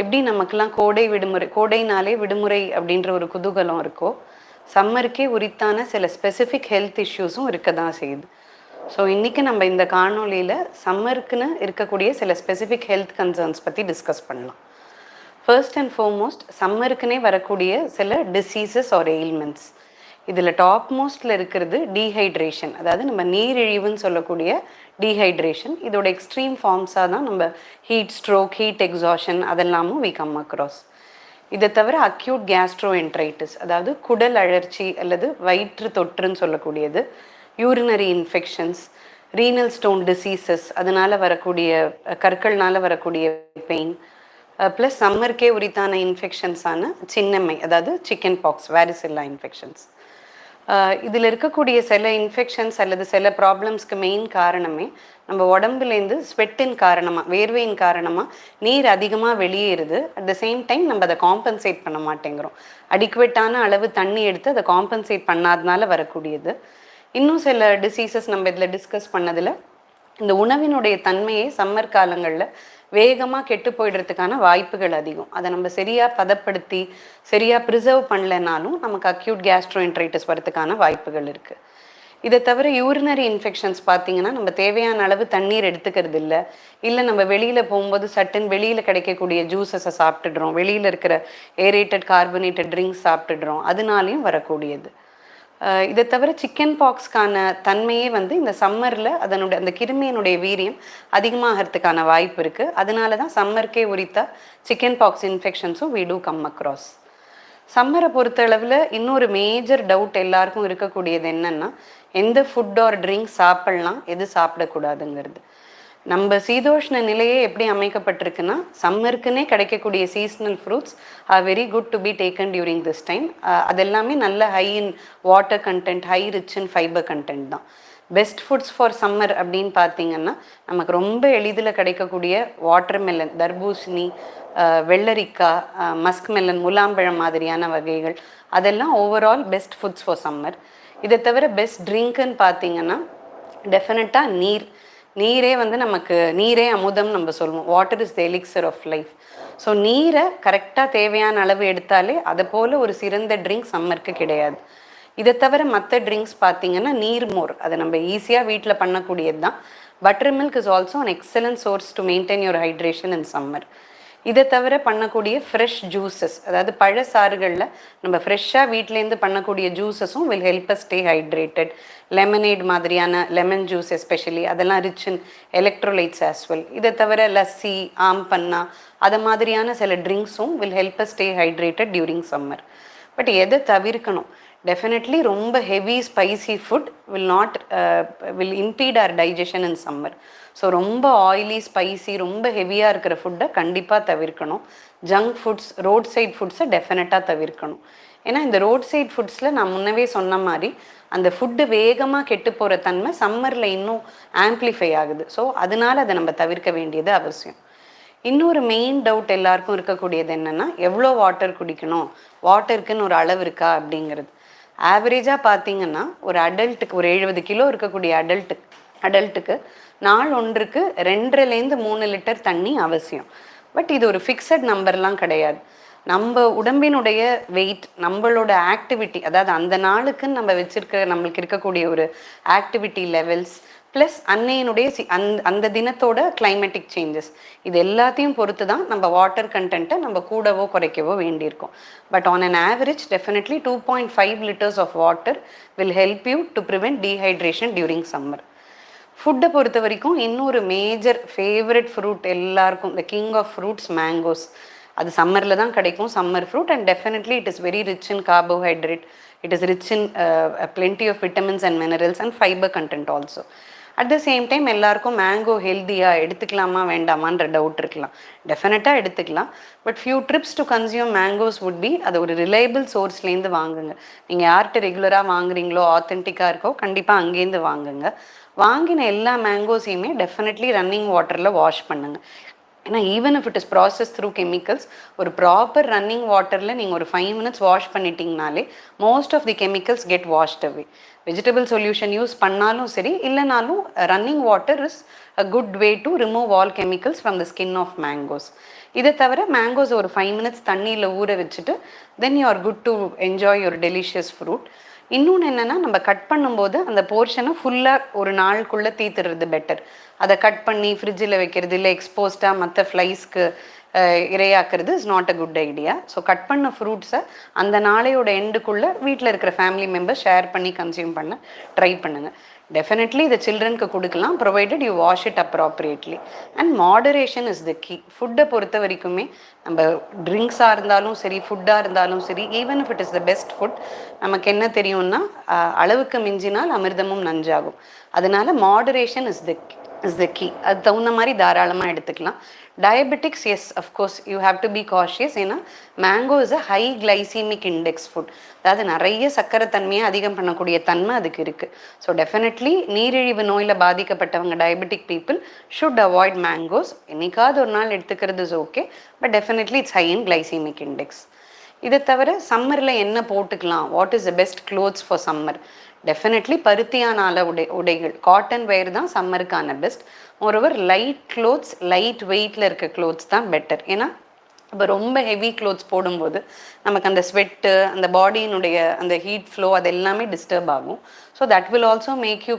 எப்படி நமக்கெல்லாம் கோடை விடுமுறை, கோடைனாலே விடுமுறை அப்படின்ற ஒரு குதூகலம் இருக்கோ, சம்மருக்கே உரித்தான சில ஸ்பெசிஃபிக் ஹெல்த் இஷ்யூஸும் இருக்க தான் செய்யுது. ஸோ இன்றைக்கி நம்ம இந்த காணொலியில் சம்மருக்குன்னு இருக்கக்கூடிய சில ஸ்பெசிஃபிக் ஹெல்த் கன்சர்ன்ஸ் பற்றி டிஸ்கஸ் பண்ணலாம். ஃபர்ஸ்ட் அண்ட் ஃபார்மோஸ்ட் சம்மருக்குனே வரக்கூடிய சில டிசீசஸ் ஆர் எயில்மெண்ட்ஸ். இதில் டாப் மோஸ்டில் இருக்கிறது டீஹைட்ரேஷன், அதாவது நம்ம நீரிழிவுன்னு சொல்லக்கூடிய டீஹைட்ரேஷன். இதோட எக்ஸ்ட்ரீம் ஃபார்ம்ஸாக தான் நம்ம ஹீட் ஸ்ட்ரோக், ஹீட் எக்ஸாஷன் அதெல்லாமும் வி கம் அக்ராஸ். இதை தவிர அக்யூட் கேஸ்ட்ரோஎன்ட்ரைட்டிஸ், அதாவது குடல் அழற்சி அல்லது வயிற்று தொற்றுன்னு சொல்லக்கூடியது, urinary infections, renal stone diseases, அதனால் வரக்கூடிய கற்கள்னால் வரக்கூடிய பெயின், ப்ளஸ் சம்மருக்கே உரித்தான இன்ஃபெக்ஷன்ஸான சின்னம்மை, அதாவது சிக்கன் பாக்ஸ், வாரிசெல்லா இன்ஃபெக்ஷன்ஸ். இதில் இருக்கக்கூடிய சில இன்ஃபெக்ஷன்ஸ் அல்லது சில ப்ராப்ளம்ஸ்க்கு மெயின் காரணமே நம்ம உடம்புலேருந்து ஸ்வெட்டின் காரணமாக, வேர்வையின் காரணமாக நீர் அதிகமாக வெளியேறுது. அட் த சேம் டைம் நம்ம அதை காம்பன்சேட் பண்ண மாட்டேங்கிறோம். அடிக்குவேட்டான அளவு தண்ணி எடுத்து அதை காம்பன்சேட் பண்ணாதனால வரக்கூடியது. இன்னும் சில டிசீசஸ் நம்ம இதில் டிஸ்கஸ் பண்ணதில் இந்த உணவினுடைய தன்மையை சம்மர் காலங்களில் வேகமாக கெட்டு போயிடுறதுக்கான வாய்ப்புகள் அதிகம். அதை நம்ம சரியாக பதப்படுத்தி சரியாக ப்ரிசர்வ் பண்ணலைனாலும் நமக்கு அக்யூட் கேஸ்ட்ரோஎன்ட்ரைட்டிஸ் வரதுக்கான வாய்ப்புகள் இருக்குது. இதை தவிர யூரினரி இன்ஃபெக்ஷன்ஸ் பார்த்திங்கன்னா, நம்ம தேவையான அளவு தண்ணீர் எடுத்துக்கிறது இல்லை நம்ம வெளியில் போகும்போது சட்டுன்னு வெளியில் கிடைக்கக்கூடிய ஜூஸஸை சாப்பிட்டுடுறோம், வெளியில் இருக்கிற ஏரேட்டட் கார்பனேட்டட் ட்ரிங்க்ஸ் சாப்பிட்டுடுறோம், அதனாலையும் வரக்கூடியது. இதை தவிர சிக்கன் பாக்ஸ்க்கான தன்மையே இந்த சம்மரில் அந்த கிருமியினுடைய வீரியம் அதிகமாகிறதுக்கான வாய்ப்பு இருக்குது. அதனால தான் சம்மருக்கே உரித்தா சிக்கன் பாக்ஸ் இன்ஃபெக்ஷன்ஸும் வி டூ கம் அக்ராஸ். சம்மரை பொறுத்தளவில் இன்னொரு மேஜர் டவுட் எல்லாருக்கும் இருக்கக்கூடியது என்னென்னா, எந்த ஃபுட் ஆர் ட்ரிங்க்ஸ் சாப்பிட்லாம், எது சாப்பிடக்கூடாதுங்கிறது. நம்ம சீதோஷ்ண நிலையே எப்படி அமைக்கப்பட்டிருக்குன்னா, சம்மருக்குன்னே கிடைக்கக்கூடிய seasonal fruits are very good to be taken during this time. அதெல்லாமே நல்ல high in water content, high rich in fibre content தான். பெஸ்ட் ஃபுட்ஸ் ஃபார் சம்மர் அப்படின்னு பார்த்தீங்கன்னா, நமக்கு ரொம்ப எளிதில் கிடைக்கக்கூடிய வாட்டர் மெலன், தர்பூசணி, வெள்ளரிக்காய், மஸ்க் மெலன், முலாம்பழம் மாதிரியான வகைகள், அதெல்லாம் overall best foods for summer. இதை தவிர பெஸ்ட் ட்ரிங்க்குன்னு பார்த்தீங்கன்னா டெஃபினட்டாக நீரே நமக்கு நீரே அமுதம் நம்ம சொல்லுவோம். Water is the elixir of life. So நீரை கரெக்டாக தேவையான அளவு எடுத்தாலே அதை போல் ஒரு சிறந்த ட்ரிங்க் சம்மருக்கு கிடையாது. இதை தவிர மற்ற ட்ரிங்க்ஸ் பார்த்திங்கன்னா நீர்மோர், அதை நம்ம ஈஸியாக வீட்டில் பண்ணக்கூடியது தான். Butter milk is also an excellent source to maintain your hydration in summer. இதை தவிர பண்ணக்கூடிய ஃப்ரெஷ் ஜூஸஸ், அதாவது பழச்சாறுகளில் நம்ம ஃப்ரெஷ்ஷாக வீட்டிலேருந்து பண்ணக்கூடிய ஜூஸஸும் will help us stay hydrated. Lemonade மாதிரியான லெமன் ஜூஸ் எஸ்பெஷலி, அதெல்லாம் rich in electrolytes as well. இதை தவிர லஸ்ஸி, ஆம்பன்னா, அது மாதிரியான சில ட்ரிங்க்ஸும் will help us stay hydrated during summer. But எதை தவிர்க்கணும்? டெஃபினெட்லி ரொம்ப heavy spicy food will impede our digestion in summer. So ரொம்ப ஆயிலி, ஸ்பைசி, ரொம்ப ஹெவியாக இருக்கிற ஃபுட்டை கண்டிப்பாக தவிர்க்கணும். ஜங்க் ஃபுட்ஸ், ரோட் சைட் ஃபுட்ஸை டெஃபினட்டாக தவிர்க்கணும். ஏன்னா இந்த ரோட் சைட் ஃபுட்ஸில் நான் முன்னவே சொன்ன மாதிரி அந்த ஃபுட்டு வேகமாக கெட்டு போகிற தன்மை சம்மரில் இன்னும் ஆம்ப்ளிஃபை ஆகுது. ஸோ அதனால் அதை நம்ம தவிர்க்க வேண்டியது அவசியம். இன்னொரு மெயின் டவுட் எல்லாருக்கும் இருக்கக்கூடியது என்னென்னா, எவ்வளோ வாட்டர் குடிக்கணும், வாட்டருக்குன்னு ஒரு அளவு இருக்கா அப்படிங்கிறது. ஆவரேஜாக பார்த்தீங்கன்னா ஒரு அடல்ட்டுக்கு, ஒரு 70 கிலோ இருக்கக்கூடிய அடல்ட்டுக்கு நாள் ஒன்றுக்கு 2.5-3 லிட்டர் தண்ணி அவசியம். பட் இது ஒரு ஃபிக்ஸட் நம்பர்லாம் கிடையாது. நம்ம உடம்பினுடைய வெயிட், நம்மளோட ஆக்டிவிட்டி, அதாவது அந்த நாளுக்குன்னு நம்ம நம்மளுக்கு இருக்கக்கூடிய ஒரு ஆக்டிவிட்டி லெவல்ஸ், ப்ளஸ் அன்னையினுடைய அந்த தினத்தோட கிளைமேட்டிக் சேஞ்சஸ், இது எல்லாத்தையும் பொறுத்து தான் நம்ம வாட்டர் கண்டென்ட்டை நம்ம கூடவோ குறைக்கவோ வேண்டியிருக்கோம். But on an average definitely 2.5 liters of water will help you to prevent dehydration during summer. ஃபுட்டை பொறுத்த வரைக்கும் இன்னொரு மேஜர் ஃபேவரட் ஃப்ரூட் எல்லாருக்கும், the king of fruits, mangoes. அது சம்மரில் தான் கிடைக்கும், summer fruit. And definitely it is very rich in carbohydrate, it is rich in plenty of vitamins and minerals and fibre content also. At the same time எல்லாருக்கும் mango ஹெல்த்தியாக எடுத்துக்கலாமா வேண்டாமான்ற doubt இருக்கலாம். டெஃபினட்டாக எடுத்துக்கலாம். But few trips to consume mangoes would be, அது ஒரு reliable சோர்ஸ்லேருந்து வாங்குங்க. நீங்கள் யார்கிட்ட ரெகுலராக வாங்குறீங்களோ, ஆத்தென்டிக்காக இருக்கோ, கண்டிப்பாக அங்கேருந்து வாங்குங்க. வாங்கின எல்லா மேங்கோஸையுமே டெஃபினெட்லி ரன்னிங் வாட்டரில் வாஷ் பண்ணுங்கள். ஏன்னா even if it is process through chemicals, ஒரு ப்ராப்பர் ரன்னிங் வாட்டரில் நீங்கள் ஒரு 5 minutes வாஷ் பண்ணிட்டீங்கனாலே most of the chemicals get washed away. Vegetable solution use பண்ணாலும் சரி, இல்லைனாலும் running water is a good way to remove all chemicals from the skin of mangoes. இதை தவிர மேங்கோஸ் ஒரு 5 minutes தண்ணியில் ஊற வச்சுட்டு then you are good to enjoy your delicious fruit. இன்னொன்று என்னென்னா, நம்ம கட் பண்ணும்போது அந்த போர்ஷனை ஃபுல்லாக ஒரு நாளுக்குள்ளே தீத்துறது பெட்டர். அதை கட் பண்ணி ஃப்ரிட்ஜில் வைக்கிறது இல்லை எக்ஸ்போஸ்டாக மற்ற ஃப்ளைஸ்க்கு இரையாக்குறது is not a good idea. So cut பண்ண ஃப்ரூட்ஸை அந்த நாளையோட எண்டுக்குள்ளே வீட்டில் இருக்கிற ஃபேமிலி மெம்பர்ஸ் ஷேர் பண்ணி கன்சியூம் பண்ண ட்ரை பண்ணுங்கள். டெஃபினெட்லி இதை சில்ட்ரனுக்கு கொடுக்கலாம், provided you wash it appropriately. And moderation is the key. ஃபுட்டை பொறுத்த வரைக்குமே நம்ம ட்ரிங்க்ஸாக இருந்தாலும் சரி, ஃபுட்டாக இருந்தாலும் சரி, even if it is the best food, நமக்கு என்ன தெரியும்னா அளவுக்கு மிஞ்சினால் அமிர்தமும் நஞ்சாகும். அதனால மாடரேஷன் இஸ் த கீ. அது தகுந்த மாதிரி தாராளமாக எடுத்துக்கலாம். Diabetics, yes of course you have to be cautious. ஏன்னா mango is a high glycemic index food. அதாவது நிறைய சர்க்கரை தன்மையை அதிகம் பண்ணக்கூடிய தன்மை அதுக்கு இருக்குது. ஸோ டெஃபினெட்லி நீரிழிவு நோயில் பாதிக்கப்பட்டவங்க diabetic people should avoid mangoes. என்னைக்காவது ஒரு நாள் எடுத்துக்கிறது is okay, but definitely it's high in glycemic index. இதை தவிர சம்மரில் என்ன போட்டுக்கலாம், what is the best clothes for summer? Definitely பருத்தியான உடைகள், காட்டன் வேர் தான் சம்மருக்கான best. Moreover light clothes, light வெயிட்டில் இருக்க க்ளோத்ஸ் தான் பெட்டர். ஏன்னா இப்போ ரொம்ப ஹெவி க்ளோத்ஸ் போடும்போது நமக்கு அந்த ஸ்வெட்டு, அந்த பாடியினுடைய அந்த ஹீட் ஃப்ளோ அது எல்லாமே டிஸ்டர்ப் ஆகும். So that will also make you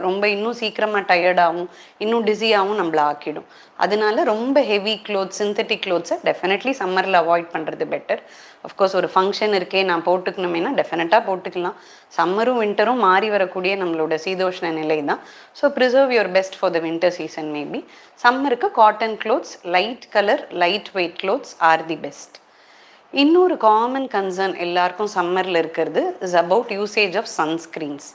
ரொம்ப இன்னும் சீக்கிரமாக டயர்டாகவும் இன்னும் டிஸியாகவும் நம்மளை ஆக்கிடும். அதனால ரொம்ப ஹெவி க்ளோத்ஸ், சிந்தட்டிக் க்ளோத்ஸை டெஃபினெட்லி சம்மரில் அவாய்ட் பண்ணுறது பெட்டர். அஃப்கோர்ஸ் ஒரு ஃபங்க்ஷன் இருக்கே நான் போட்டுக்கணுமேனா டெஃபினட்டாக போட்டுக்கலாம். சம்மரும் வின்டரும் மாறி வரக்கூடிய நம்மளோட சீதோஷ்ண நிலை தான். So preserve your best for the winter season. Maybe சம்மருக்கு cotton clothes, light colour, light weight clothes are the best. இன்னொரு காமன் கன்சர்ன் எல்லாருக்கும் சம்மரில் இருக்கிறது is about usage of sunscreens.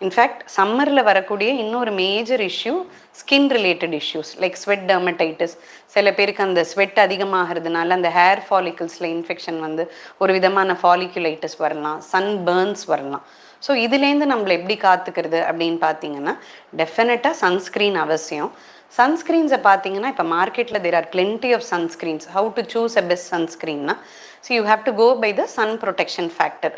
In fact சம்மரில் வரக்கூடிய இன்னொரு major issue skin related issues like sweat dermatitis. சில பேருக்கு அந்த ஸ்வெட் அதிகமாகிறதுனால அந்த ஹேர் ஃபாலிக்கிள்ஸில் இன்ஃபெக்ஷன் வந்து ஒரு விதமான ஃபாலிகுலைட்டிஸ் வரலாம், சன் பேர்ன்ஸ் வரலாம். ஸோ இதுலேருந்து நம்மளை எப்படி காத்துக்கிறது அப்படின்னு பார்த்தீங்கன்னா டெஃபினட்டாக சன்ஸ்க்ரீன் அவசியம். சன்ஸ்க்ரீன்ஸை பார்த்தீங்கன்னா இப்போ மார்க்கெட்டில் there are plenty of sunscreens. How to choose a best சன்ஸ்க்ரீன்னா, so you have to go by the sun protection factor.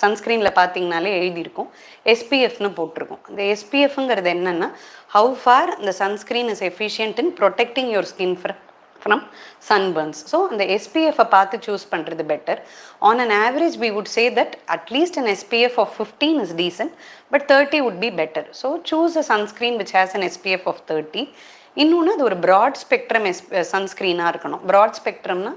சன்ஸ்க்ரீனில் பார்த்தீங்கனாலே எழுதியிருக்கும் எஸ்பிஎஃப்னு போட்டிருக்கும். அந்த எஸ்பிஎஃப்ங்கிறது என்னென்னா how for the sunscreen is efficient in protecting your skin from sunburns. So அந்த SPF பார்த்து சூஸ் பண்ணுறது better. On an average we would say that at least an SPF of 15 is decent, but 30 would be better. So choose a sunscreen which has an SPF of 30. இன்னொன்று அது ஒரு broad spectrum சன்ஸ்க்ரீனாக இருக்கணும். Broad ஸ்பெக்ட்ரம்னா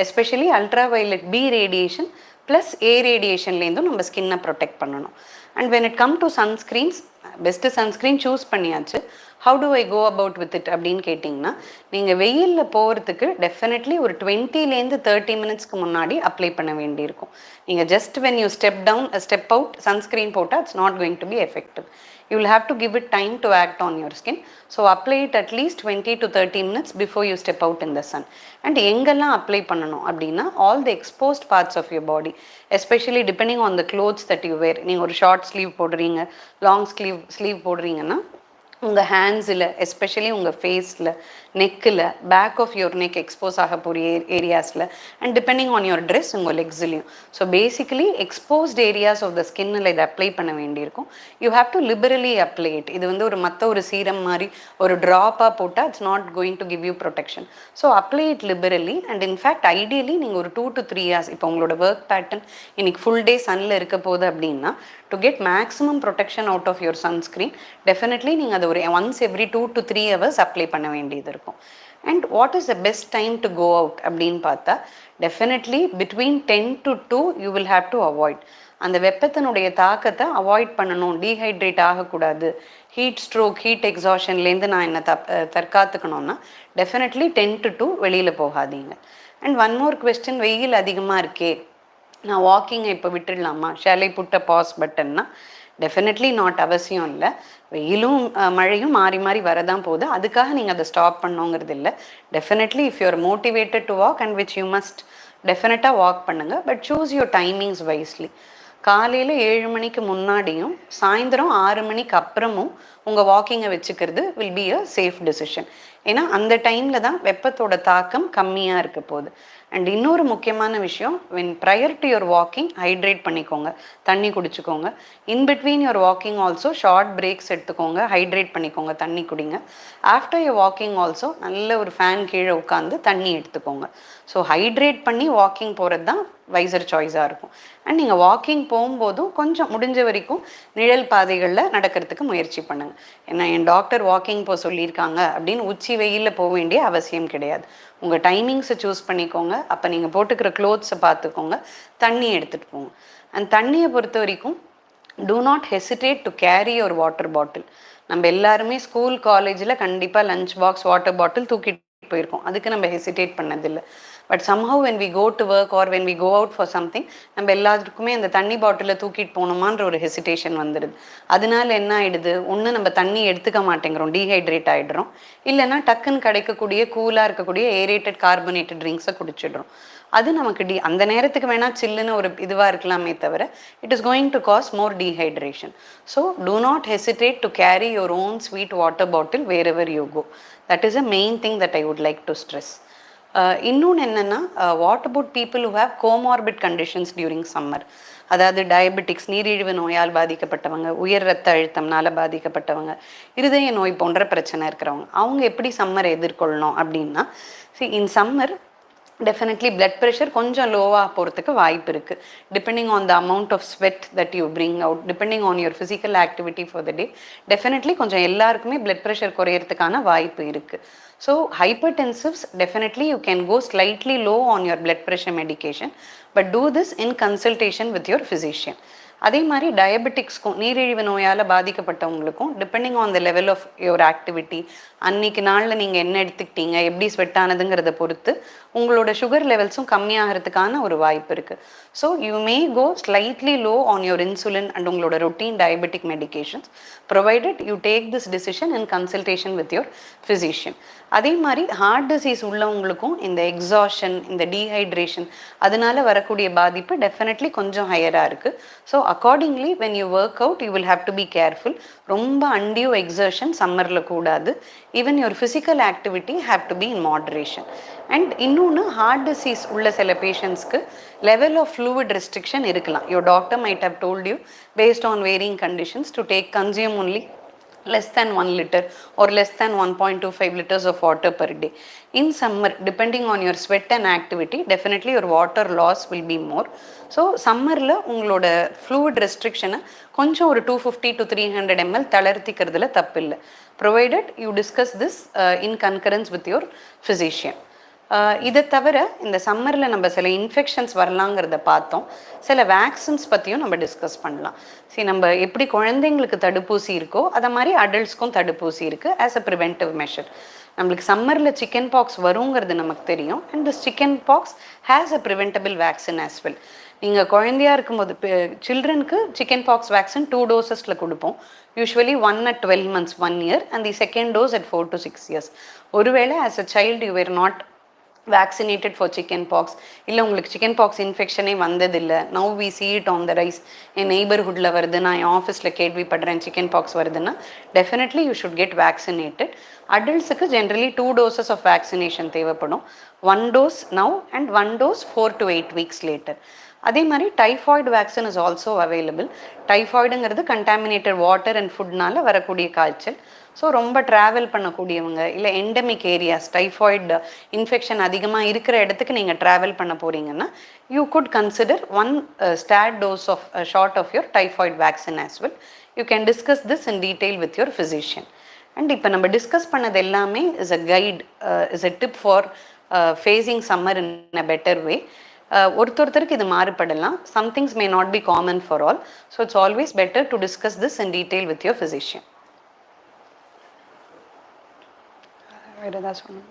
especially ultra violet B radiation plus A ரேடியேஷன்லேருந்தும் நம்ம ஸ்கின்னை protect பண்ணணும். And when it come to sunscreens, best sunscreen choose பண்ணியாச்சு. How to I go about with it அப்படின்னு கேட்டிங்கன்னா, நீங்கள் வெயிலில் போகிறதுக்கு டெஃபினெட்லி ஒரு 20 to 30 மினிட்ஸ்க்கு முன்னாடி அப்ளை பண்ண வேண்டியிருக்கும். நீங்கள் just when you step out sunscreen போட்டால் it's not going to be effective. You will have to give it time to act on your skin. So apply it at least 20 to 30 minutes before you step out in the sun. And எங்கெல்லாம் apply பண்ணணும் அப்படின்னா all the exposed parts of your body, especially depending on the clothes that you wear. நீங்கள் ஒரு short sleeve போடுறீங்க, long sleeve போடுறீங்கன்னா உங்கள் ஹேண்ட்ஸில், especially உங்கள் ஃபேஸில், நெக்கில், back of your neck expose ஆக போகிற ஏரியாஸில், and depending on your dress உங்கள் லெக்ஸ்லையும். So basically exposed areas of the ஸ்கின்னில் இதை அப்ளை பண்ண வேண்டியிருக்கும். You have to liberally apply it. இது வந்து ஒரு சீரம் மாதிரி ஒரு ட்ராப்பாக போட்டால் it's not going to give you protection. So apply it liberally. And in fact ideally நீங்கள் ஒரு 2 to 3 hours, இப்போ உங்களோட ஒர்க் பேட்டர்ன் இன்னைக்கு ஃபுல் டே சன்னில் இருக்க போகுது அப்படின்னா, to get maximum protection out of your sunscreen definitely நீங்கள் அதை ஒரு once every 2 to 3 hours apply பண்ண வேண்டியது இருக்கும். And what is the best time to go out அப்படின்னு பார்த்தா definitely between 10 to 2 you will have to avoid. அந்த வெப்பத்தினுடைய தாக்கத்தை அவாய்ட் பண்ணணும், டீஹைட்ரேட் ஆகக்கூடாது, ஹீட் ஸ்ட்ரோக், ஹீட் எக்ஸாஷன்லேருந்து நான் என்ன தற்காத்துக்கணும்னா டெஃபினெட்லி 10 to 2 வெளியில் போகாதீங்க. அண்ட் ஒன் மோர் கொஸ்டின், வெயில் அதிகமாக இருக்கே, நான் வாக்கிங்கை இப்போ விட்டுடலாமா, shall I put a pause பட்டன்னா டெஃபினெட்லி நாட். அவசியம் இல்லை. வெயிலும் மழையும் மாறி மாறி வரதான் போகுது, அதுக்காக நீங்கள் அதை ஸ்டாப் பண்ணோங்கிறது இல்லை. Definitely if you are motivated to walk and which you must டெஃபினட்டாக வாக் பண்ணுங்கள். But choose your timings wisely. காலையில் 7 மணிக்கு முன்னாடியும் சாயந்தரம் 6 மணிக்கு அப்புறமும் உங்கள் வாக்கிங்கை வச்சுக்கிறது will be a safe decision. ஏன்னா அந்த டைமில் தான் வெப்பத்தோட தாக்கம் கம்மியாக இருக்க போகுது. அண்ட் இன்னொரு முக்கியமான விஷயம், when prior to your walking hydrate பண்ணிக்கோங்க, தண்ணி குடிச்சுக்கோங்க. In between your walking also short breaks எடுத்துக்கோங்க, ஹைட்ரேட் பண்ணிக்கோங்க, தண்ணி குடிங்க. ஆஃப்டர் யுவர் வாக்கிங் ஆல்சோ நல்ல ஒரு ஃபேன் கீழே உட்காந்து தண்ணி எடுத்துக்கோங்க. ஸோ ஹைட்ரேட் பண்ணி வாக்கிங் போகிறது தான் வைசர் சாய்ஸாக இருக்கும். அண்ட் நீங்கள் வாக்கிங் போகும்போதும் கொஞ்சம் முடிஞ்ச வரைக்கும் நிழல் பாதைகளில் நடக்கிறதுக்கு முயற்சி பண்ணுங்கள். ஏன்னா என் டாக்டர் வாக்கிங் போக சொல்லியிருக்காங்க அப்படின்னு உச்சி வெயிலில் போக வேண்டிய அவசியம் கிடையாது. உங்கள் டைமிங்ஸை சூஸ் பண்ணிக்கோங்க. அப்போ நீங்கள் போட்டுக்கிற க்ளோத்ஸை பார்த்துக்கோங்க, தண்ணி எடுத்துகிட்டு போங்க. அண்ட் தண்ணியை பொறுத்த வரைக்கும் do not hesitate to carry ஒரு வாட்டர் பாட்டில். நம்ம எல்லாருமே ஸ்கூல் காலேஜில் கண்டிப்பாக லஞ்ச் பாக்ஸ் வாட்டர் பாட்டில் தூக்கிட்டு போயிருக்கோம், அதுக்கு நம்ம ஹெசிடேட் பண்ணதில்லை. But somehow when we go to work or when we go out for something, நம்ம எல்லாத்துக்குமே அந்த தண்ணி பாட்டிலில் தூக்கிட்டு போகணுமான்ற ஒரு ஹெசிடேஷன் வந்துடுது. அதனால என்ன ஆகிடுது, ஒன்று நம்ம தண்ணி எடுத்துக்க மாட்டேங்கிறோம், டீஹைட்ரேட் ஆகிடுறோம். இல்லைன்னா டக்குன்னு கிடைக்கக்கூடிய கூலாக இருக்கக்கூடிய ஏரேட்டட் கார்பனேட்டட் ட்ரிங்க்ஸை குடிச்சிடுறோம். அது நமக்கு அந்த நேரத்துக்கு வேணால் சில்லுன்னு ஒரு இதுவாக இருக்கலாமே தவிர it is going to cause more dehydration. So do not hesitate to carry your own sweet water bottle wherever you go. That is a main thing that I would like to stress. இன்னொன்று என்னென்னா, what about people who have comorbid conditions during summer. அதாவது diabetics, நீரிழிவு நோயால் பாதிக்கப்பட்டவங்க, உயர் ரத்த அழுத்தம்னால பாதிக்கப்பட்டவங்க, இருதய நோய் போன்ற பிரச்சனை இருக்கிறவங்க, அவங்க எப்படி சம்மரை எதிர்கொள்ளணும் அப்படின்னா, in summer definitely blood pressure கொஞ்சம் லோவாக போகிறதுக்கு வாய்ப்பு இருக்குது. Depending on the amount of sweat that you bring out, depending on your physical activity for the day, definitely கொஞ்சம் எல்லாருக்குமே பிளட் ப்ரெஷர் குறையிறதுக்கான வாய்ப்பு இருக்குது. So hypertensives definitely you can go slightly low on your blood pressure medication, but do this in consultation with your physician. அதே மாதிரி டயபெட்டிக்ஸ்க்கும், நீரிழிவு நோயால் பாதிக்கப்பட்டவங்களுக்கும், depending on the level of your activity, அன்னைக்கு நாளில் நீங்கள் என்ன எடுத்துக்கிட்டீங்க, எப்படி ஸ்வெட் ஆனதுங்கிறத பொறுத்து உங்களோட சுகர் லெவல்ஸும் கம்மியாகிறதுக்கான ஒரு வாய்ப்பு இருக்குது. So you may go slightly low on your insulin and உங்களோட routine diabetic medications, provided you take this decision in consultation with your physician. அதே மாதிரி ஹார்ட் டிசீஸ் உள்ளவங்களுக்கும் இந்த எக்ஸாஷன், இந்த டீஹைட்ரேஷன் அதனால வரக்கூடிய பாதிப்பு டெஃபினெட்லி கொஞ்சம் ஹையராக இருக்குது. So accordingly when you work out you will have to be careful. ரொம்ப அன்டியூ எக்ஸர்ஷன் சம்மரில் கூடாது. Even your physical activity have to be in moderation. And இன்னொன்று, ஹார்ட் டிசீஸ் உள்ள சில பேஷண்ட்ஸ்க்கு லெவல் ஆஃப் ஃப்ளூவிட் ரெஸ்ட்ரிக்ஷன் இருக்கலாம். Your doctor might have told you based on varying conditions to take consume only less than 1 liter or less than 1.25 liters of water per day. In summer, depending on your sweat and activity, definitely your water loss will be more. So summerல உங்களோட fluid restriction கொஞ்சம் ஒரு 250 to 300 ml தளர்த்திக்கிறதுல தப்பில்லை, provided you discuss this in concurrence with your physician. இதை தவிர இந்த சம்மரில் நம்ம சில இன்ஃபெக்ஷன்ஸ் வரலாங்கிறத பார்த்தோம். சில வேக்சின்ஸ் பற்றியும் நம்ம டிஸ்கஸ் பண்ணலாம். நம்ம எப்படி குழந்தைங்களுக்கு தடுப்பூசி இருக்கோ அதை மாதிரி அடல்ட்ஸ்க்கும் தடுப்பூசி இருக்குது ஆஸ் அ ப்ரிவென்டிவ் மெஷர். நம்மளுக்கு சம்மரில் சிக்கன் பாக்ஸ் வருங்கிறது நமக்கு தெரியும். And this chicken box has a preventable vaccine as well. நீங்கள் குழந்தையாக இருக்கும்போது சில்ட்ரனுக்கு சிக்கன் பாக்ஸ் வேக்சின் 2 டோசஸில் கொடுப்போம். Usually 1 at 12 months 1 year and the second dose at 4 to 6 years. ஒருவேளை as a child you were not vaccinated for chicken pox, இல்லை உங்களுக்கு chicken pox இன்ஃபெக்ஷனே வந்ததில்லை, now we see it on the rise, என் நெய்பர்ஹுட்டில் வருது, நான் என் ஆஃபீஸில் கேள்விப்படுறேன் சிக்கன் பாக்ஸ் வருதுன்னா definitely you should get vaccinated. அடல்ட்ஸுக்கு ஜென்ரலி 2 doses ஆஃப் வேக்சினேஷன் தேவைப்படும். 1 dose now and 1 dose 4 to 8 weeks later. அதே மாதிரி typhoid vaccine is also available. டைஃபாய்டுங்கிறது கண்டாமினேட்டட் வாட்டர் அண்ட் ஃபுட்னால வரக்கூடிய காய்ச்சல். ஸோ ரொம்ப ட்ராவல் பண்ணக்கூடியவங்க, இல்லை எண்டமிக் ஏரியாஸ், டைஃபாய்டு இன்ஃபெக்ஷன் அதிகமாக இருக்கிற இடத்துக்கு நீங்கள் ட்ராவல் பண்ண போகிறீங்கன்னா you could consider 1 stat dose of shot of your typhoid vaccine as well. You can discuss this in detail with your physician. And இப்போ நம்ம டிஸ்கஸ் பண்ணது எல்லாமே is a guide, is a tip for facing summer in a better way. ஒருத்தருக்கு இது மாறுபடலாம். Some things may not be common for all. So it's always better to discuss this in detail with your physician. வேறு ஏதாவது சொல்லணும்?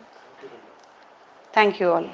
Thank you all.